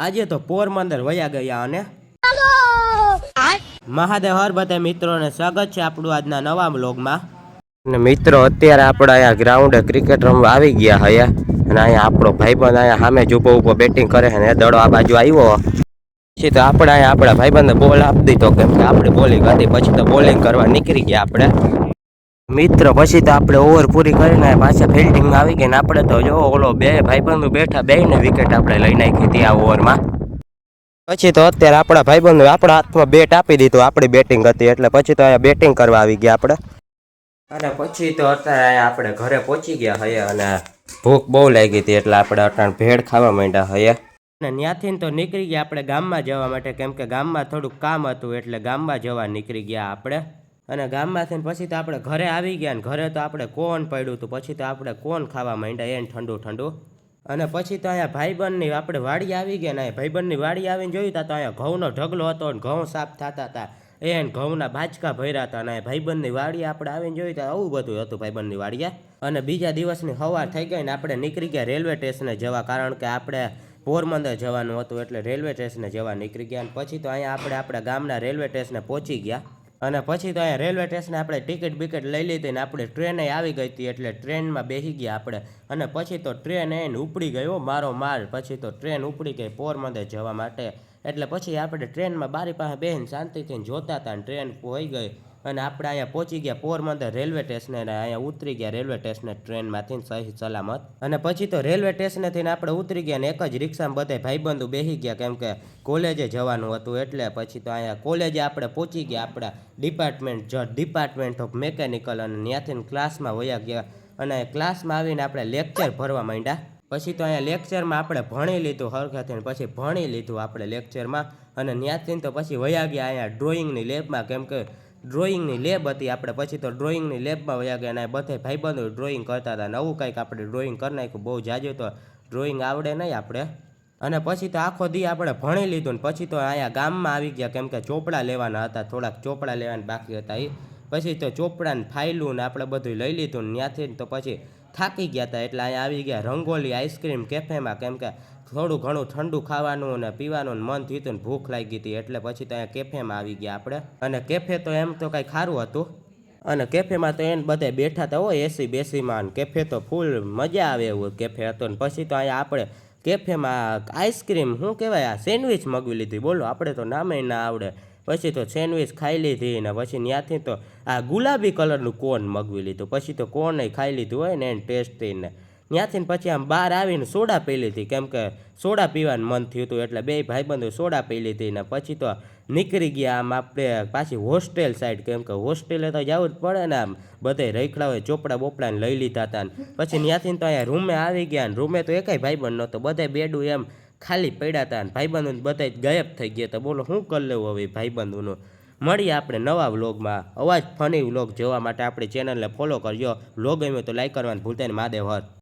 આજે તો પોરબંદર વયા ગયા અને મહાદેવ હર બધા મિત્રોને સ્વાગત છે આપણું આજના નવા વ્લોગમાં. અને મિત્રો અત્યારે આપણે અહીંયા ગ્રાઉન્ડે ક્રિકેટ રમવા આવી ગયા હયા અને અહીંયા આપણો ભાઈબંધ અહીંયા સામે ઊભો ઊભો બેટિંગ કરે છે ને દડો આ બાજુ આવ્યો પછી તો આપણે અહીંયા આપણા ભાઈબંધને બોલ આપી દીધો કેમ કે આપણે બોલિંગ હતી પછી તો બોલિંગ કરવા નીકળી ગયા આપણે મિત્ર. પછી તો આપણે ઓવર પૂરી કરીને પાછા ફિલ્ડિંગ આવી ગઈ ને આપણે તો જો ઓલો બે ભાઈબંધો બેઠા બેને વિકેટ આપણે લઈ નાખી હતી આ ઓવરમાં. પછી તો અત્યારે આપણા ભાઈબંધો આપણા હાથમાં બેટ આપી દીધું, આપણી બેટિંગ હતી એટલે પછી તો અહીંયા બેટિંગ કરવા આવી ગયા આપણે. અને પછી તો અત્યારે અહીંયા આપણે ઘરે પહોંચી ગયા હૈયા અને ભૂખ બહુ લાગી હતી એટલે આપણે અટાણ ભેળ ખાવા માંડ્યા હૈયા. અને ત્યાંથી તો નીકળી ગયા આપણે ગામમાં જવા માટે કેમ કે ગામમાં થોડુંક કામ હતું એટલે ગામમાં જવા નીકળી ગયા આપણે. અને ગામમાંથી પછી તો આપણે ઘરે આવી ગયા ને ઘરે તો આપણે કોન પડ્યું હતું પછી તો આપણે કોન ખાવા માંડ્યા એને ઠંડુ ઠંડુ. અને પછી તો અહીંયા ભાઈબંધની આપણે વાડી આવી ગયા ને ભાઈબંધની વાડી આવીને જોયું તો અહીંયા ઘઉંનો ઢગલો હતો ને ઘઉં સાફ થતા હતા એને ઘઉંના બાચકા ભર્યા હતા અને ભાઈબંધની વાડી આપણે આવીને જોયું તો આવું બધું હતું ભાઈબંધની વાડીએ. અને બીજા દિવસની સવાર થઈ ગઈ ને આપણે નીકળી ગયા રેલવે સ્ટેશને જવા કારણ કે આપણે પોરબંદર જવાનું હતું એટલે રેલવે સ્ટેશને જવા નીકળી ગયા. અને પછી તો અહીંયા આપણે આપણા ગામના રેલવે સ્ટેશને પહોંચી ગયા. અને પછી તો અહીંયા રેલવે સ્ટેશને આપણે ટિકિટ બિકિટ લઈ લીધી ને આપણે ટ્રેને આવી ગઈ હતી એટલે ટ્રેનમાં બેસી ગયા આપણે. અને પછી તો ટ્રેન એને ઉપડી ગયો મારો માર. પછી તો ટ્રેન ઉપડી ગઈ પોરબંદર જવા માટે એટલે પછી આપણે ટ્રેનમાં બારી પાસે બેસીને શાંતિથી જોતા હતા ને ટ્રેન હોઈ ગઈ અને આપણે અહીંયા પહોંચી ગયા પોરબંદર રેલવે સ્ટેશને અને અહીંયા ઉતરી ગયા રેલવે સ્ટેશને ટ્રેનમાંથી સહી સલામત. અને પછી તો રેલવે સ્ટેશનેથી આપણે ઉતરી ગયા ને એક જ રિક્ષામાં બધા ભાઈબંધો બેસી ગયા કેમ કે કોલેજે જવાનું હતું એટલે. પછી તો અહીંયા કોલેજે આપણે પહોંચી ગયા આપણા ડિપાર્ટમેન્ટ ઓફ મેકેનિકલ અને ત્યાંથી ક્લાસમાં વયા ગયા અને ક્લાસમાં આવીને આપણે લેક્ચર ભરવા માંડ્યા. પછી તો અહીંયા લેક્ચરમાં આપણે ભણી લીધું હરખાથી પછી ભણી લીધું આપણે લેક્ચરમાં અને ત્યાંથી તો પછી વયા ગયા અહીંયા ડ્રોઈંગની લેબમાં કેમ કે ડ્રોઈંગની લેબ હતી આપણે. પછી તો ડ્રોઈંગની લેબમાં વયા ગયા અને બધા ભાઈબંધો ડ્રોઈંગ કરતા હતા નવું કંઈક આપણે ડ્રોઈંગ કરી નાખ્યું બહુ જાજુ તો ડ્રોઈંગ આવડે નહીં આપણે. અને પછી તો આખો દી આપણે ભણી લીધું ને પછી તો અહીંયા ગામમાં આવી ગયા કેમ કે ચોપડા લેવાના હતા, થોડાક ચોપડા લેવાના બાકી હતા એ. પછી તો ચોપડાને ફાઇલું ને આપણે બધું લઈ લીધું ને ત્યાંથી તો પછી થાકી ગયા હતા એટલે અહીંયા આવી ગયા રંગોલી આઈસ્ક્રીમ કેફેમાં કેમ કે થોડું ઘણું ઠંડુ ખાવાનું ને પીવાનું મન થયું ને ભૂખ લાગી હતી એટલે પછી તો અહીંયા કેફેમાં આવી ગયા આપણે. અને કેફે તો એમ તો કંઈ સારું હતું અને કેફેમાં તો એને બધા બેઠા હતા હોય એસી બેસીમાં કેફે તો ફૂલ મજા આવે એવું કેફે હતો. ને પછી તો અહીંયા આપણે કેફેમાં આઈસ્ક્રીમ શું કહેવાય આ સેન્ડવિચ મગવી લીધી બોલો આપણે તો નામે ના આવડે. પછી તો સેન્ડવિચ ખાઈ લીધી ને પછી ત્યાંથી તો આ ગુલાબી કલરનું કોન મગવી લીધું. પછી તો કોન ખાઈ લીધું હોય ને એને ટેસ્ટીને ત્યાંથી પછી આમ બહાર આવીને સોડા પી લીધી કેમ કે સોડા પીવાનું મન થયું હતું એટલે બે ભાઈબંધો સોડા પી લીધી ને પછી તો નીકળી ગયા આમ આપણે પાછી હોસ્ટેલ સાઈડ કેમ કે હોસ્ટેલે તો જવું જ પડે ને આમ બધે રખડા હોય ચોપડા બોપડાને લઈ લીધા હતા ને પછી ત્યાંથી તો અહીંયા રૂમે આવી ગયા ને રૂમે તો એકેય ભાઈબંધ નહોતો બધા બેડું એમ ખાલી પડ્યા હતા ને ભાઈબંધો બધા ગાયબ થઈ ગયા હતા. બોલો શું કરી લેવું હવે ભાઈબંધોનું. મળીએ આપણે નવા વ્લોગમાં. અવાજ ફની વ્લોગ જોવા માટે આપણી ચેનલને ફોલો કરજો. વ્લોગ ગમ્યો તો લાઈક કરવાનું ભૂલતા નહીં. મહાદેવ હર.